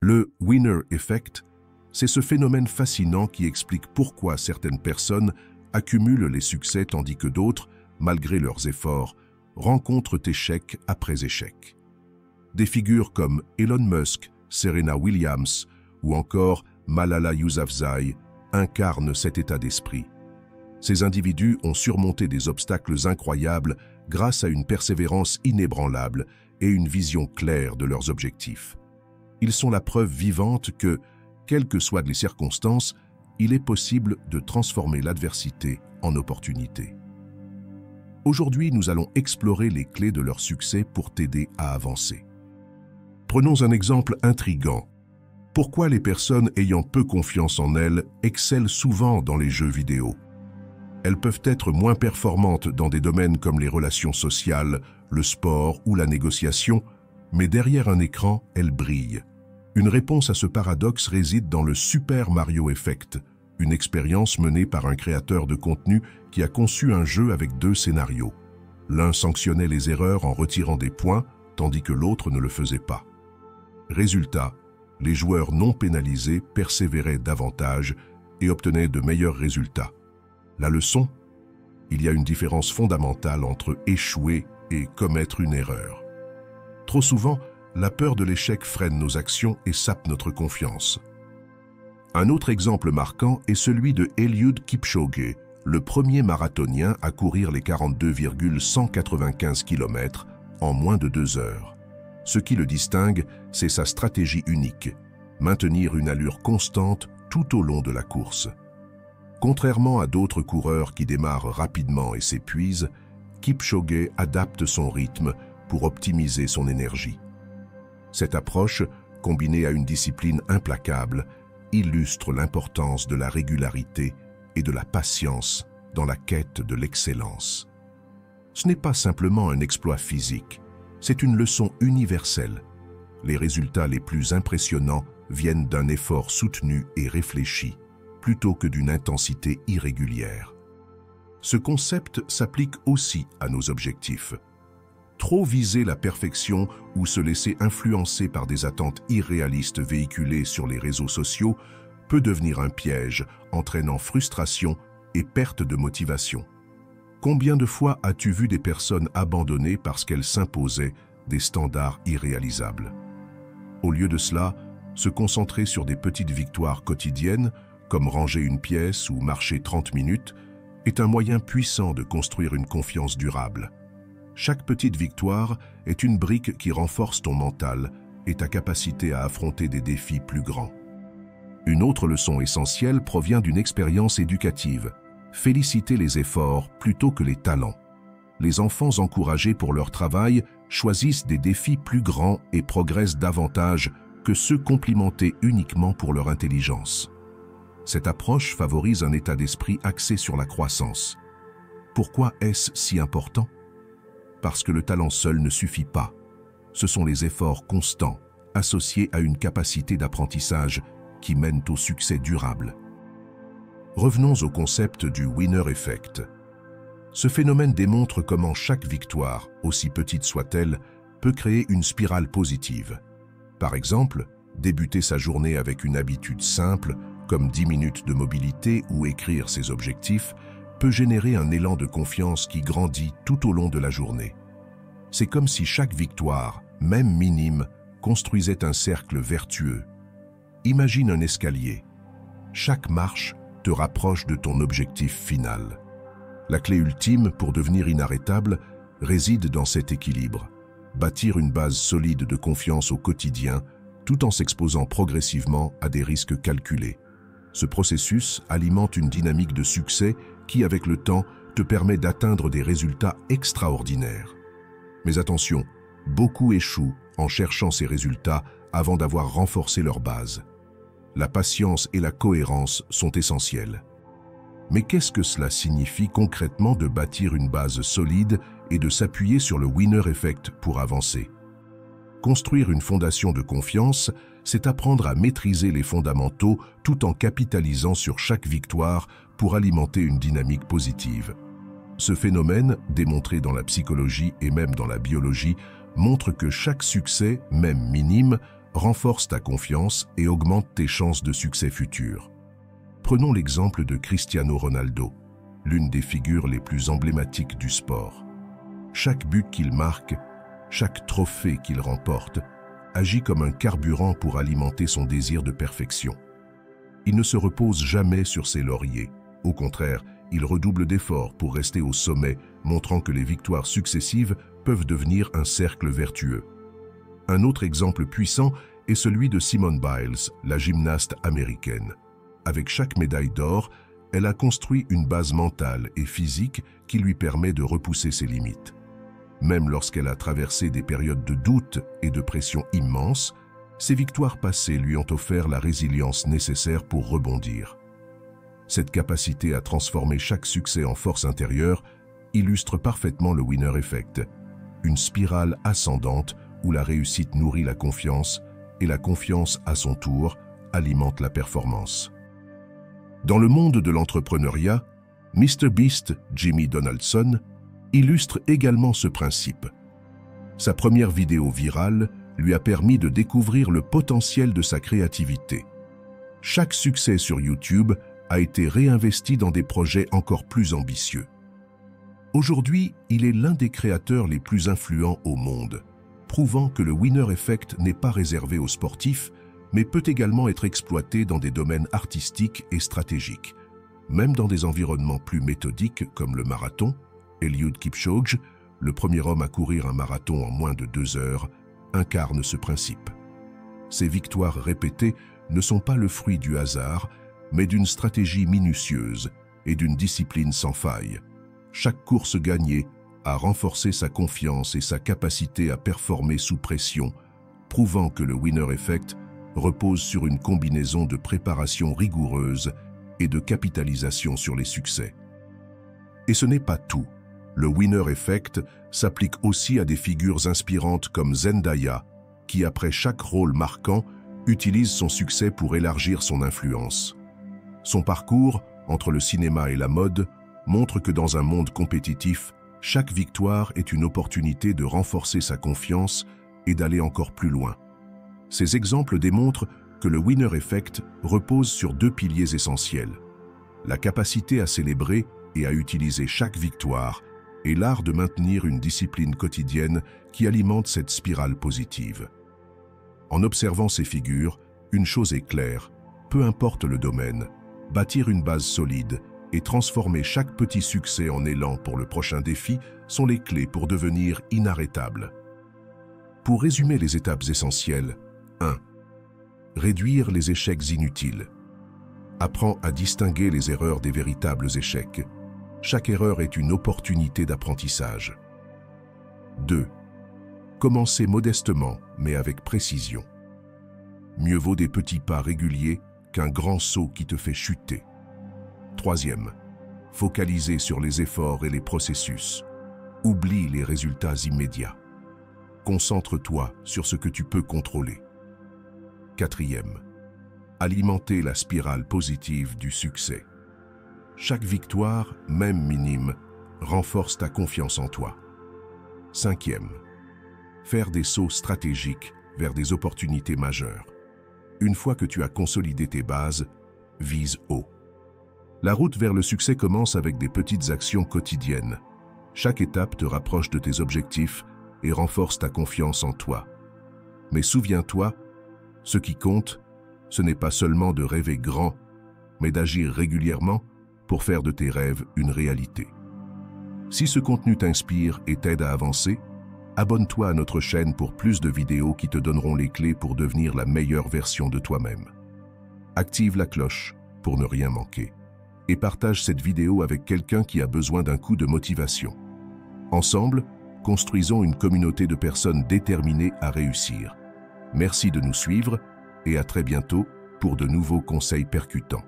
Le winner effect, c'est ce phénomène fascinant qui explique pourquoi certaines personnes accumulent les succès tandis que d'autres, malgré leurs efforts, rencontrent échec après échec. Des figures comme Elon Musk, Serena Williams ou encore Malala Yousafzai incarnent cet état d'esprit. Ces individus ont surmonté des obstacles incroyables grâce à une persévérance inébranlable et une vision claire de leurs objectifs. Ils sont la preuve vivante que, quelles que soient les circonstances, il est possible de transformer l'adversité en opportunité. Aujourd'hui, nous allons explorer les clés de leur succès pour t'aider à avancer. Prenons un exemple intriguant. Pourquoi les personnes ayant peu confiance en elles excellent souvent dans les jeux vidéo? Elles peuvent être moins performantes dans des domaines comme les relations sociales, le sport ou la négociation, mais derrière un écran, elles brillent. Une réponse à ce paradoxe réside dans le Super Mario Effect, une expérience menée par un créateur de contenu qui a conçu un jeu avec 2 scénarios. L'un sanctionnait les erreurs en retirant des points, tandis que l'autre ne le faisait pas. Résultat, les joueurs non pénalisés persévéraient davantage et obtenaient de meilleurs résultats. La leçon? Il y a une différence fondamentale entre échouer et commettre une erreur. Trop souvent, la peur de l'échec freine nos actions et sape notre confiance. Un autre exemple marquant est celui de Eliud Kipchoge, le premier marathonien à courir les 42,195 km en moins de 2 heures. Ce qui le distingue, c'est sa stratégie unique, maintenir une allure constante tout au long de la course. Contrairement à d'autres coureurs qui démarrent rapidement et s'épuisent, Kipchoge adapte son rythme pour optimiser son énergie. Cette approche, combinée à une discipline implacable, illustre l'importance de la régularité et de la patience dans la quête de l'excellence. Ce n'est pas simplement un exploit physique, c'est une leçon universelle. Les résultats les plus impressionnants viennent d'un effort soutenu et réfléchi, plutôt que d'une intensité irrégulière. Ce concept s'applique aussi à nos objectifs. Trop viser la perfection ou se laisser influencer par des attentes irréalistes véhiculées sur les réseaux sociaux peut devenir un piège, entraînant frustration et perte de motivation. Combien de fois as-tu vu des personnes abandonner parce qu'elles s'imposaient des standards irréalisables? Au lieu de cela, se concentrer sur des petites victoires quotidiennes, comme ranger une pièce ou marcher 30 minutes, est un moyen puissant de construire une confiance durable. Chaque petite victoire est une brique qui renforce ton mental et ta capacité à affronter des défis plus grands. Une autre leçon essentielle provient d'une expérience éducative. Féliciter les efforts plutôt que les talents. Les enfants encouragés pour leur travail choisissent des défis plus grands et progressent davantage que ceux complimentés uniquement pour leur intelligence. Cette approche favorise un état d'esprit axé sur la croissance. Pourquoi est-ce si important? Parce que le talent seul ne suffit pas. Ce sont les efforts constants, associés à une capacité d'apprentissage qui mènent au succès durable. Revenons au concept du winner effect. Ce phénomène démontre comment chaque victoire, aussi petite soit-elle, peut créer une spirale positive. Par exemple, débuter sa journée avec une habitude simple, comme 10 minutes de mobilité ou écrire ses objectifs, peut générer un élan de confiance qui grandit tout au long de la journée. C'est comme si chaque victoire, même minime, construisait un cercle vertueux. Imagine un escalier. Chaque marche te rapproche de ton objectif final. La clé ultime pour devenir inarrêtable réside dans cet équilibre. Bâtir une base solide de confiance au quotidien, tout en s'exposant progressivement à des risques calculés. Ce processus alimente une dynamique de succès qui, avec le temps, te permet d'atteindre des résultats extraordinaires. Mais attention, beaucoup échouent en cherchant ces résultats avant d'avoir renforcé leur base. La patience et la cohérence sont essentielles. Mais qu'est-ce que cela signifie concrètement de bâtir une base solide et de s'appuyer sur le winner effect pour avancer? Construire une fondation de confiance, c'est apprendre à maîtriser les fondamentaux tout en capitalisant sur chaque victoire pour alimenter une dynamique positive. Ce phénomène, démontré dans la psychologie et même dans la biologie, montre que chaque succès, même minime, renforcent ta confiance et augmentent tes chances de succès futurs. Prenons l'exemple de Cristiano Ronaldo, l'une des figures les plus emblématiques du sport. Chaque but qu'il marque, chaque trophée qu'il remporte, agit comme un carburant pour alimenter son désir de perfection. Il ne se repose jamais sur ses lauriers. Au contraire, il redouble d'efforts pour rester au sommet, montrant que les victoires successives peuvent devenir un cercle vertueux. Un autre exemple puissant est celui de Simone Biles, la gymnaste américaine. Avec chaque médaille d'or, elle a construit une base mentale et physique qui lui permet de repousser ses limites. Même lorsqu'elle a traversé des périodes de doute et de pression immenses, ses victoires passées lui ont offert la résilience nécessaire pour rebondir. Cette capacité à transformer chaque succès en force intérieure illustre parfaitement le winner effect, une spirale ascendante où la réussite nourrit la confiance et la confiance, à son tour, alimente la performance. Dans le monde de l'entrepreneuriat, MrBeast, Jimmy Donaldson, illustre également ce principe. Sa première vidéo virale lui a permis de découvrir le potentiel de sa créativité. Chaque succès sur YouTube a été réinvesti dans des projets encore plus ambitieux. Aujourd'hui, il est l'un des créateurs les plus influents au monde, prouvant que le winner effect n'est pas réservé aux sportifs, mais peut également être exploité dans des domaines artistiques et stratégiques. Même dans des environnements plus méthodiques comme le marathon, Eliud Kipchoge, le premier homme à courir un marathon en moins de 2 heures, incarne ce principe. Ces victoires répétées ne sont pas le fruit du hasard, mais d'une stratégie minutieuse et d'une discipline sans faille. Chaque course gagnée a renforcé sa confiance et sa capacité à performer sous pression, prouvant que le winner effect repose sur une combinaison de préparation rigoureuse et de capitalisation sur les succès. Et ce n'est pas tout. Le winner effect s'applique aussi à des figures inspirantes comme Zendaya, qui après chaque rôle marquant, utilise son succès pour élargir son influence. Son parcours, entre le cinéma et la mode, montre que dans un monde compétitif, chaque victoire est une opportunité de renforcer sa confiance et d'aller encore plus loin. Ces exemples démontrent que le winner effect repose sur 2 piliers essentiels: la capacité à célébrer et à utiliser chaque victoire, et l'art de maintenir une discipline quotidienne qui alimente cette spirale positive. En observant ces figures, une chose est claire, peu importe le domaine, bâtir une base solide et transformer chaque petit succès en élan pour le prochain défi sont les clés pour devenir inarrêtable. Pour résumer les étapes essentielles, 1. Réduire les échecs inutiles. Apprends à distinguer les erreurs des véritables échecs. Chaque erreur est une opportunité d'apprentissage. 2. Commencer modestement, mais avec précision. Mieux vaut des petits pas réguliers qu'un grand saut qui te fait chuter. 3. Focaliser sur les efforts et les processus. Oublie les résultats immédiats. Concentre-toi sur ce que tu peux contrôler. 4. Alimenter la spirale positive du succès. Chaque victoire, même minime, renforce ta confiance en toi. 5. Faire des sauts stratégiques vers des opportunités majeures. Une fois que tu as consolidé tes bases, vise haut. La route vers le succès commence avec des petites actions quotidiennes. Chaque étape te rapproche de tes objectifs et renforce ta confiance en toi. Mais souviens-toi, ce qui compte, ce n'est pas seulement de rêver grand, mais d'agir régulièrement pour faire de tes rêves une réalité. Si ce contenu t'inspire et t'aide à avancer, abonne-toi à notre chaîne pour plus de vidéos qui te donneront les clés pour devenir la meilleure version de toi-même. Active la cloche pour ne rien manquer et partage cette vidéo avec quelqu'un qui a besoin d'un coup de motivation. Ensemble, construisons une communauté de personnes déterminées à réussir. Merci de nous suivre et à très bientôt pour de nouveaux conseils percutants.